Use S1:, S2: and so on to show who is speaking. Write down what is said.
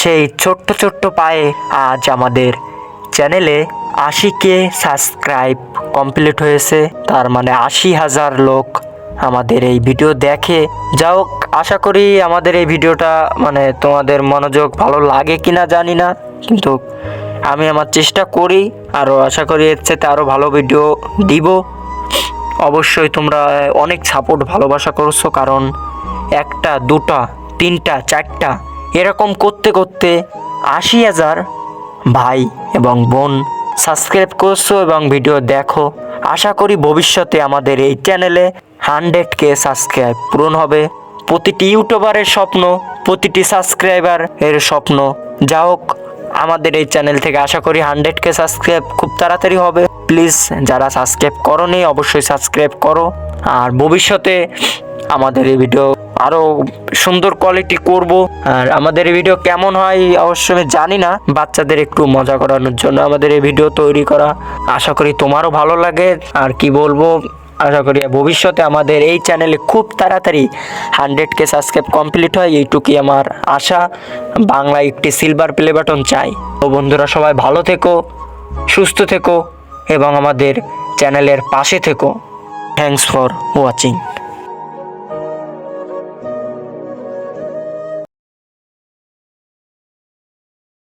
S1: সেই ছোট্ট ছোট্ট পায়ে আজ আমাদের চ্যানেলে 80K সাবস্ক্রাইব কমপ্লিট হয়েছে। তার মানে 80,000 লোক আমাদের এই ভিডিও দেখে। যা হোক, আশা করি আমাদের এই ভিডিওটা মানে তোমাদের মনোযোগ ভালো লাগে কিনা জানি না, কিন্তু আমি আমার চেষ্টা করি, আরও আশা করি এর চেয়ে আরও ভালো ভিডিও দিব। অবশ্যই তোমরা অনেক সাপোর্ট ভালোবাসা করছো, কারণ একটা দুটা তিনটা চারটা এরকম করতে করতে 80,000 ভাই এবং বোন সাবস্ক্রাইব করছো এবং ভিডিও দেখো। আশা করি ভবিষ্যতে আমাদের এই চ্যানেলে 100K সাবস্ক্রাইব পূরণ হবে। প্রতিটি ইউটিউবারের স্বপ্ন, প্রতিটি সাবস্ক্রাইবার এর স্বপ্ন। যা হোক, আমাদের এই চ্যানেল থেকে আশা করি 100K সাবস্ক্রাইব খুব তাড়াতাড়ি হবে। প্লিজ যারা সাবস্ক্রাইব করোনি অবশ্যই সাবস্ক্রাইব করো। আর ভবিষ্যতে আমাদের এই ভিডিও আরও সুন্দর কোয়ালিটি করব। আর আমাদের এই ভিডিও কেমন হয় অবশ্যই আমি জানি না, বাচ্চাদের একটু মজা করানোর জন্য আমাদের এই ভিডিও তৈরি করা। আশা করি তোমারও ভালো লাগে। আর কি বলবো, আশা করি ভবিষ্যতে আমাদের এই চ্যানেলে খুব তাড়াতাড়ি 100K সাবস্ক্রাইব কমপ্লিট হয়, এইটুকুই আমার আশা। বাংলায় একটি সিলভার প্লে বাটন চাই। তো বন্ধুরা, সবাই ভালো থেকো, সুস্থ থেকো এবং আমাদের চ্যানেলের পাশে থেকো। Thanks for watching.